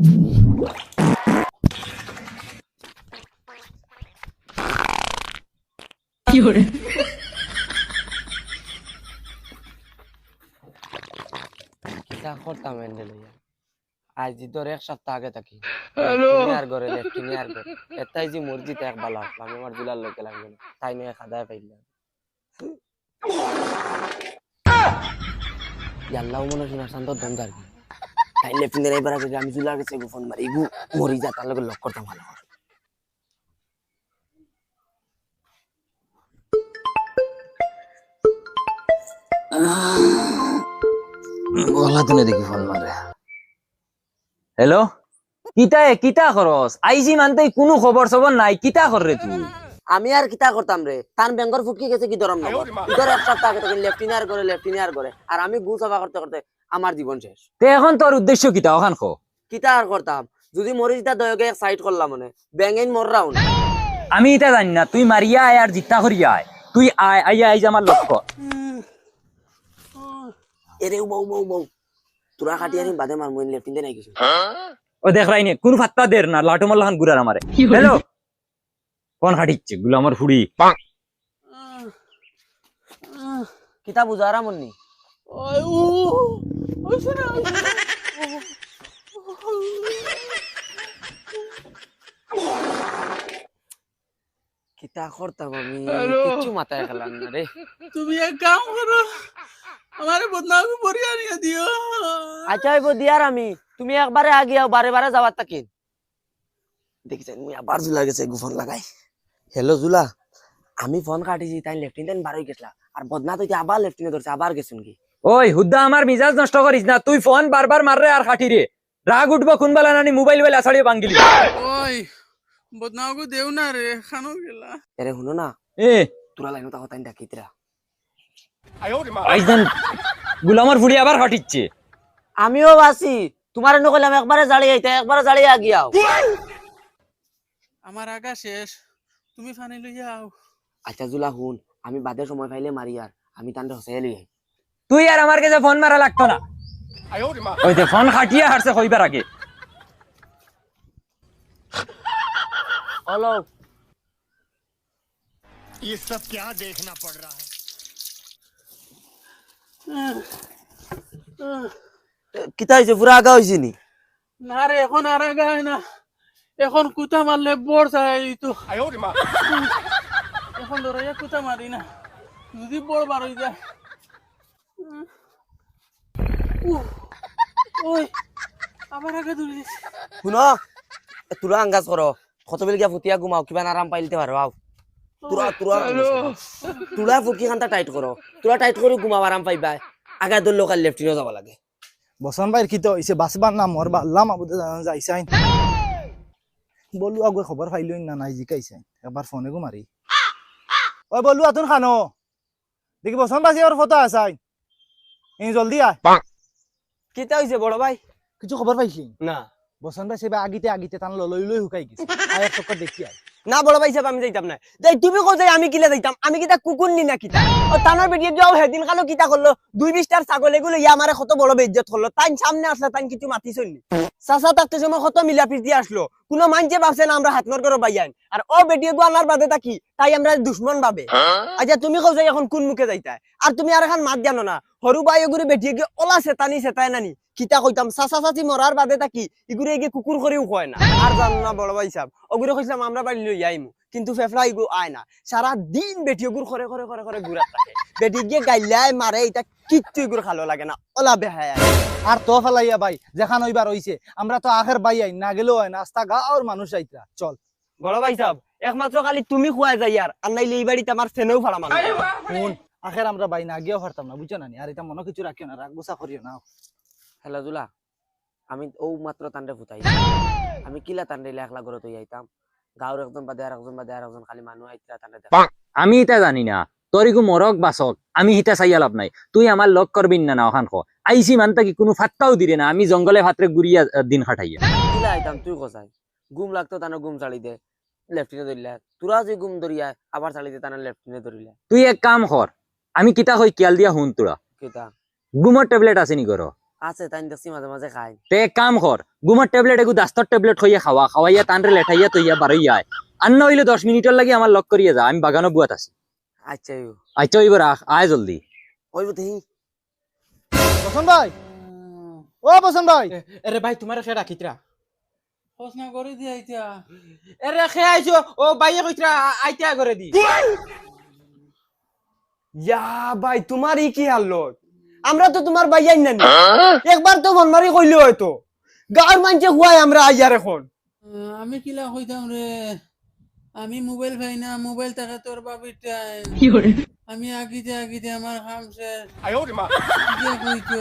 কি করে কিতা করতাম এন্ডে লইয়া আজ ধর এক সপ্তাহ আগে থাকি আর ঘরে লেফটিনি আর ঘরে এটাই যে মসজিদ এক বালা আমি আমার জুলার লোকে লাগবে না তাই নিয়ে খাদায় পাইলাম ইয়াল্লাহ মনে শোনা শান্ত দমদার কি তাই লেফটিনের এবার আগে আমি জুলার কাছে ফোন মারি ইগু মরি যা তার লগে লক করতাম ভালো করে গলা তুলে দেখি ফোন মারে হ্যালো কিতা খরচ আইজি মানতে কোনো খবর সবর নাই কিতা কর রে তুই আমি আর কিতা করতাম রে তান ব্যাঙ্গর ফুটকি গেছে কি দরম নগর ইধর এক সপ্তাহ আগে থেকে লেফটিনার করে আর আমি গু সাফা করতে করতে আমার জীবন শেষ তে এখন তোর উদ্দেশ্য কিতা ওখান খো কিতা আর করতাম যদি মরিজটা দয়কে এক সাইড করলাম মনে ব্যাঙ্গেন মররাও না আমি এটা জানি না তুই মারিয়া আয় আর জিত্তা করিয়া আয় তুই আয় আইয়া আইজ আমার লক্ষ্য এরে বউ তোরা খাটি আনি বাদে মার মই লেফটিনে নাই কিছু ও দেখ রাইনে কোন ফাত্তা দের না লাটু মাল্লাহান গুরার আমারে হ্যালো কোন খাটিচ্ছে গুলো আমার ফুড়ি কিতা বুঝারা মন্নি কিতা করতাম আমি কিছু মাথায় খেলাম না রে তুমি এক কাম করো আমারে বদনামি বরিয়া নিয়ে দিও আচ্ছা হইব দিয়ার আমি তুমি একবারে আগে আও বারে বারে যাবার তাকিন দেখিছেন মুই আবার জুলা গেছে ফোন লাগাই হ্যালো জুলা আমি ফোন কাটিছি তাই লেফটিনেন্ট বারোই গেছলা আর বদনা তো আবার লেফটিনে ধরছে আবার গেছুন কি ওই হুদ্দা আমার মিজাজ নষ্ট করিস না তুই ফোন বারবার মাররে আর খাটি রে রাগ উঠবো কোনবেলা নানি মোবাইল বেলা ছাড়িয়ে বাঙ্গিলি ওই বদনামকে দেও না রে খানো গেলা এরে শুনো না এ তোরা লাইনো তাও তাই ডাকিতরা আইজন গুলামার ফুড়ি আবার খাটিচ্ছে আমিও বাসি তোমার এনে কইলাম একবারে জ্বালিয়ে আইতে একবারে জ্বালিয়ে আগিয়াও আমার আগা শেষ তুমি ফানি লইয়া আও আচ্ছা জুলা হুন আমি বাদে সময় পাইলে মারি আর আমি তান্ডে হসাই লই আই তুই আর আমার কাছে ফোন মারা লাগতো না ওই যে ফোন খাটিয়ে হারছে কইবার আগে হ্যালো ये सब क्या देखना पड़ रहा है কিতা হইছে পুরা আগা হইছে নি না রে এখন আর আগা হয় না এখন কুতা মারলে বড় চাই তো এখন ধরাইয়া কুতা মারি না যদি বড় বার হয়ে যায় ওই আবার আগে ধরে দিছি শুনো তোরা আঙ্গাজ করো কত বেল গিয়া ফুটিয়া ঘুমাও কিবা আরাম পাইলতে পারো আও তোরা ফুটকি খানটা টাইট করো তোরা টাইট করে ঘুমাও আরাম পাইবা আগা দল লোকাল লেফটিনে যাব লাগে বসন ভাইয়ের কি তো হইছে বাসবার না মরবা আল্লাহ মাবুদে যাইছাইন বলু আগে খবর পাইলই না নাই জিকাইছাইন একবার ফোনে গো মারি ওই বলু আতুন খানো দেখি বসন বাসি আর ফটো আসাই এই জলদি আয় কিতা হইছে বড় ভাই কিছু খবর পাইছি না বসন ভাই সেবা আগিতে টান লই লই হুকাই গেছে আয় এক চক্কর দেখি আয় না বড় ভাই সাহেব আমি যাইতাম না যাই তুমি কও যাই আমি কিলা যাইতাম আমি কিতা কুকুর নি না কিতা ও তানোর বেটিয়ে যাও হেদিন কালো কিতা করলো 2-20টার ছাগল এগুলো ইয়া আমারে কত বড় বেইজ্জত করলো তাই সামনে আসলে তাই কিছু মাতি চললি চাচা থাকতে সময় কত মিলাপিস দিয়ে আসলো কোনো মানছে ভাবছে না আমরা হাত নর করে বাইয়ান আর ও বেটিয়ে গো আনার বাদে থাকি তাই আমরা দুশ্মন ভাবে আচ্ছা তুমি কও যাই এখন কোন মুখে যাইতা আর তুমি আর এখন মাত জানো না হরু ভাই এগুলো বেটিয়ে গিয়ে ওলা সেতাই নানি কিতা কইতাম চাচা চাচি মরার বাদে থাকি এগুলো এগিয়ে কুকুর করেও কয় না আর জানো না বড় ভাই সাহেব ওগুলো কইছিলাম আমরা বাড়ি লই আইমু কিন্তু ফেফলা ইগু আয় না সারা দিন বেটি গুড় করে ঘুরা থাকে বেটি গিয়ে গাইলাই মারে এটা কিচ্ছু গুড় খালো লাগে না ওলা বেহায় আর তো ফেলাইয়া ভাই যেখান হইবার হইছে আমরা তো আখের বাই আই না গেলেও হয় না আস্তা গাঁওর মানুষ আইতরা চল বড় ভাই সাহেব একমাত্র খালি তুমি খুয়া যাই আর নাইলে এই বাড়িতে আমার ফেনেও ফাড়া মানুষ শুন আখের আমরা বাই না গিয়েও পারতাম না বুঝছো না আর এটা মনে কিছু রাখিও না রাগ গুছা করিও না হ্যালো জুলা আমি ও মাত্র তান্ডে ফুটাই আমি কিলা তান্ডে একলা ঘরে তুই আইতাম গাঁর একজন বাদে আর একজন খালি মানুষ আইতরা তান্ডে আমি এটা জানি না তোর ইগু মরক বাসক আমি হিতা চাইয়া লাভ নাই তুই আমার লক করবিন না ওখান খো আইসি মানতা কি কোনো ফাত্তাও দিরে না আমি জঙ্গলে ভাতরে গুড়িয়া দিন খাটাইয়া কিলা আইতাম তুই কোথায় ঘুম লাগতো তানো ঘুম চালি দে লেফটিনে ধরিলা তোরা যে ঘুম ধরিয়া আবার চালি দে তানো লেফটিনে ধরিলা তুই এক কাম কর আমি কিতা কই কিয়াল দিয়া হুন তোরা কিতা গুমর ট্যাবলেট আছে নি গর আছে তাই দেখছি মাঝে মাঝে খাই তে এক কাম কর গুমার ট্যাবলেট এগু দাস্তর ট্যাবলেট হইয়া খাওয়াইয়া তানরে লেঠাইয়া তৈয়া বারইয়া আয় আর নইলে 10 মিনিটের লাগি আমার লক করিয়া যা আমি বাগানো বুয়াত আছি আচ্ছা আচ্ছা ওইব রাখ আয় জলদি ওই দেখি বসন ভাই ও বসন ভাই আরে ভাই তোমার খে রাখিতরা প্রশ্ন করে দি আইতা আরে খে আইছো ও বাইয়ে কইতরা আইতা করে দি ইয়া ভাই তোমার ই কি হালত আমরা তো তোমার বাইয়াই নানি একবার তো মন মারি কইলো হয়তো গাঁর মানুষে হুয়াই আমরা আইয়ার এখন আমি কিলা কইতাম রে আমি মোবাইল পাই না মোবাইল থাকে তোর বাবির টাইম আমি আগিতে আমার কাম শেষ 哎呦我的妈！ কিয়া কইতো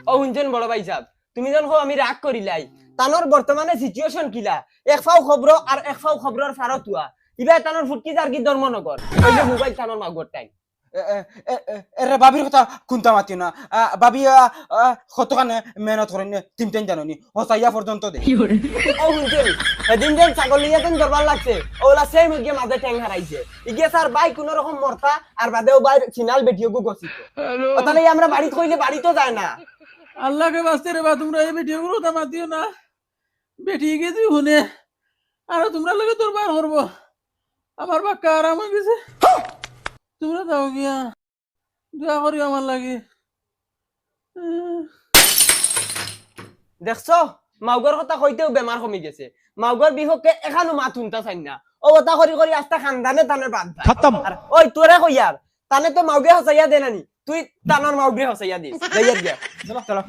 ও শুনছেন বড় ভাই সাহেব তুমি যখন আমি রাগ করিলাই তানোর বর্তমানে সিচুয়েশন কিলা এক ফাও খবর আর এক ফাও খবরের ফারতুয়া ইবা তানোর ফুটকি যার কি ধর্মনগর ওই যে মোবাইল তানোর মাগর টাইম এরে বাবির কথা কোনটা মাতিও না বাবি কতখানে মেহনত করেন তিনটেন জানি হসাইয়া পর্যন্ত দে ও শুনছেন সেদিন যেন ছাগল লিয়া দেন দরবার লাগছে ওলা সেম গিয়ে মাঝে ট্যাং হারাইছে ইগে স্যার বাই কোন রকম মরতা আর বাদেও বাই ফিনাল বেটিও গো গছিত তাহলে আমরা বাড়িতে কইলে বাড়িতেও যায় না আল্লাহকে বাঁচতে রে বা তোমরা এই বেটিও গুলো তা মাতিও না বেটি গিয়ে তুই শুনে আর তোমরা লোকে তোর বার করবো আমার বাক্কা আরাম হয়ে গেছে তোমরা দাও গিয়া দোয়া করি আমার লাগে দেখছো মাউগর কথা কইতেও বেমার কমি গেছে মাউগর বিহকে এখানো মাত শুনতা চাই না ও কথা করি করি আস্তা খানদানে তানের বাদ খতম আর ওই তোরে কইয়ার তানে তো মাউগে হসাইয়া দে নানি তুই তানোর মাউগে হসাইয়া দিস যাইয়ার গিয়া চলো চলো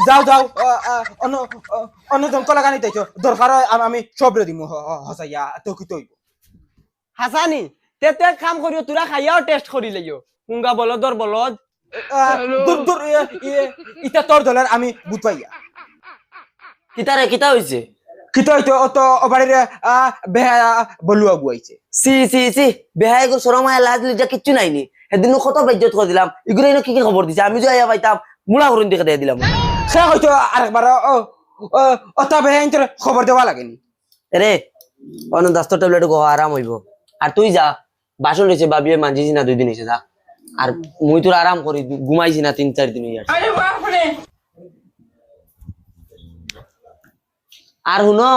যাও যাও অন্য দমক লাগানি তাইছো দরকার হয় আমি সব রে দিমু হসাইয়া তো কি তৈব হাসানি তেতে কাম করিও তোরা খাইয়াও টেস্ট করি লইও হুঙ্গা বলদর বলদ দূর দূর ইটা তোর দলের আমি বুঝ পাইয়া কিতারে কিতা হইছে কিতো হইতো তো বাড়ির বেহা বলু আগুয়াইছে সি বেহাই গো শরমায় লাজ লিজা কিচ্ছু নাইনি সেদিন কত বেজ্জত করে দিলাম এগুলো কি কি খবর দিছে আমি যে আইয়া পাইতাম মুলা করুন দেখে দিয়ে দিলাম সে হয়তো আরেকবার অত বেহা তোর খবর দেওয়া লাগেনি রে অন্য দাস্ত ট্যাবলেট গো আরাম হইব আর তুই যা বাসন রয়েছে বাবিয়ে মানজিছি না 2 দিন হয়েছে যা আর মুই তোর আরাম করি ঘুমাইছি না 3-4 দিন হইয়া আর হুনো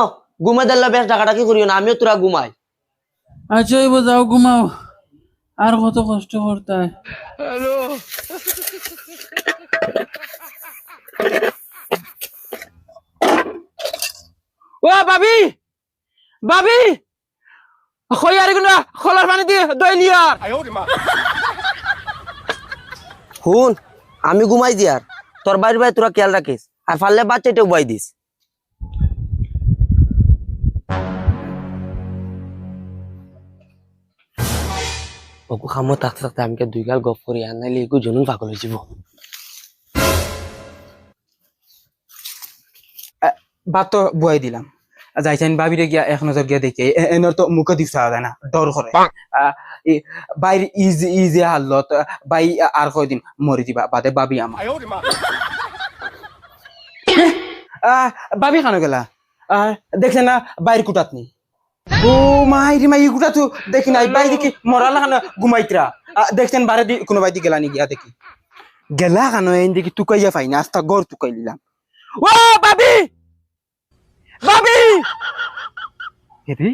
ঘুমে দিলে বেশ টাকাটা কি করিও না আমিও তোরা ঘুমাই আচ্ছা এবার যাও ঘুমাও আর কত কষ্ট করতে হয় ও বাবি বাবি কই আর গুনা খোলার পানি দিয়ে দই লিয়ার 哎呦我的妈！ হুন আমি ঘুমাই দি আর তোর বাড়ির ভাই তোরা খেয়াল রাখিস আর ফাললে বাচ্চাটা উবাই দিস ওকু খামো থাকতে থাকতে আমি 2 গাল গপ করি আর নাইলে এগু জনুন পাগল হয়ে যাব ভাত তো বুয়াই দিলাম যাইছেন বাবিরে গিয়া এক নজর গিয়া দেখে এনর তো মুখে দিতে যায় না ডর করে বাইর ইজি হালত বাই আর কয়দিন মরি দিবা বাদে বাবি আমার 哎呦我的妈！ বাবি খানো গেলা দেখছেন না বাইর কুটাত নি ও মাইরি মাই কুটা তো দেখি নাই বাই দেখি মরালা খানো ঘুমাইতরা দেখছেন বারে দি কোনো বাইদি গেলা নি গিয়া দেখি গেলা খানো এন দেখি তুকাইয়া পাই না আস্তা গড় তুকাই দিলাম ও বাবি বাবি এরে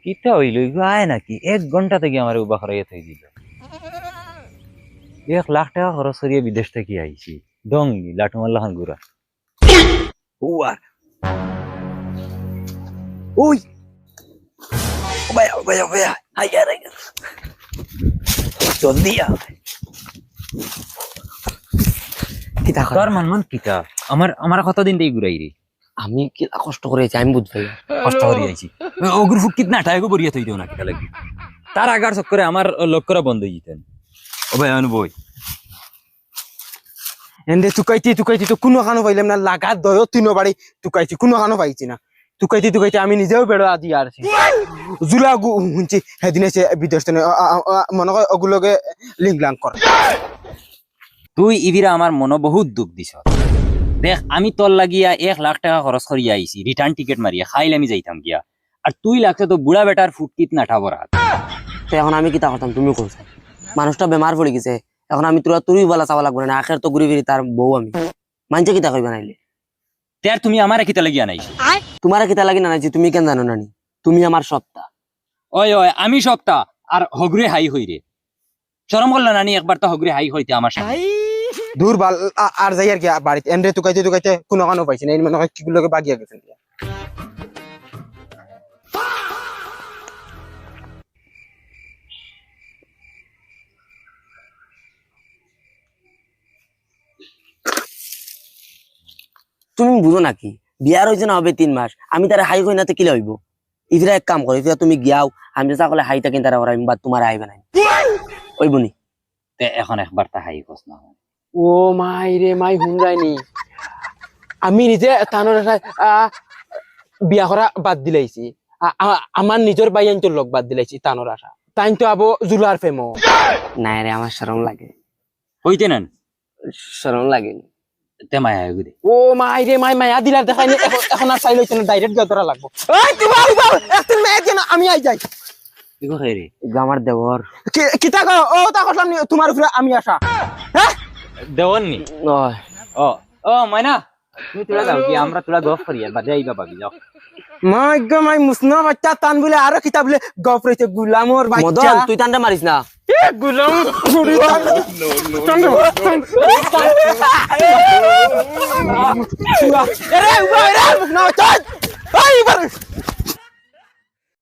কিতা হইল ইগো আয় নাকি 1 ঘন্টা থেকে আমার উবা করাইয়া থই দিল 1 লাখ টাকা খরচ করিয়া বিদেশ থেকে আইছি ডঙ্গি লাটমাল্লা খান গুরা ওয়া ওই ভাইয়া আইয়া রে জলদি আ কিতা তোর মন কিতা আমার কতদিন দেই ঘুরাই রে আমি কি কষ্ট করেছি আমি বুঝবাই কষ্ট করি আইছি ওগুর ফুক কিতনা টাইগো বরিয়া থই দিও না কিতা লাগি তার আগার চক্করে আমার লক করা বন্ধ হই যেতেন ও ভাই আনু বই এন্ডে তুকাইতি তো কোনো কানো পাইলাম না লাগা দয় 3 বাড়ি তুকাইতি কোনো কানো পাইছি না তুকাইতি আমি নিজেও বেড়ো আদি আরছি জুলা হুনছি সেদিন এসে বিদেশ মনে হয় ওগুলোকে লিঙ্ক লাঙ্ক কর তুই ইবিরা আমার মনে বহুত দুঃখ দিছ দেখ আমি তোর লাগিয়া 1 লাখ টাকা খরচ করিয়া আইছি রিটার্ন টিকেট মারিয়া খাইলে আমি যাইতাম গিয়া আর তুই লাগছে তো বুড়া বেটার ফুটকিত না ঠাবরা তো এখন আমি কিতা করতাম তুমি কোন মানুষটা বেমার পড়ে গেছে এখন আমি তোরা তুই বলা চাওয়া লাগবে না, আখের তো ঘুরে ফিরি তার বউ আমি, মানছে কিতা কইবা নাইলে? তার তুমি আমারে কিতা লাগিয়া নাইছো? তোমার কিতা লাগি না নাইছি, তুমি কেন জানো নানি? তুমি আমার সত্তা। ওই আমি সপ্তাহ আর হগরে হাই হই রে, শরম করলো নানি একবার তো হগরে হাই হইতে আমার সামনে। দূর বাল আর যাই আর কি বাড়িতে এন্ডে তুকাইতে তুকাইতে কোনো কানো পাইছি না, এই মনে হয় কিগুলোকে বাগিয়া গেছেন। তুমি বুঝো নাকি বিয়ার হয়েছে না হবে 3 মাস, আমি তারা হাই হই না তো কিলে হইব? ইফরা এক কাম করো, ইফরা তুমি গিয়াও, আমি যা করলে হাইটা কিন তারা ওরা বা তোমার আইবে নাই ওই বনি। তে এখন একবার তা হাই কস না। ও মাই রে মাই হুম যায়নি, আমি নিজে তানোর বিয়া করা বাদ দিলাইছি, আমার নিজের বাইয়ান্তর লোক বাদ দিলাইছি তানোর আশা, তাই তো আবো জুলার ফেমো। না রে আমার শরম লাগে, হইতে নেন শরম লাগে। তে মায়া হইব দে। ও মাই রে মাই মায়া দিলার দেখাইনি, এখন আর চাই লইছে না, ডাইরেক্ট যতরা লাগবো। এই তুই বাউ বাউ একটু মেয়ে কেন, আমি আই যাই। কি কো রে? আমার দেবর কিতা কর, ও তা করলাম নি, তোমার উপরে আমি আশা। হ্যাঁ দেওয়ান নি? ওই ও ও ময়না, তুমি তোরা যাও কি, আমরা তোরা গফ করি আর বাদে আইবা পাবি, যাও। মাই গো মাই মুসনা বাচ্চা তান বলে আরো কিতা বলে গপ রইছে, গুলামর বাচ্চা। মদন তুই টান্ডা মারিস না। এ গুলাম ছুরি তান এরে উবা এরে মুসনা বাচ্চা। এই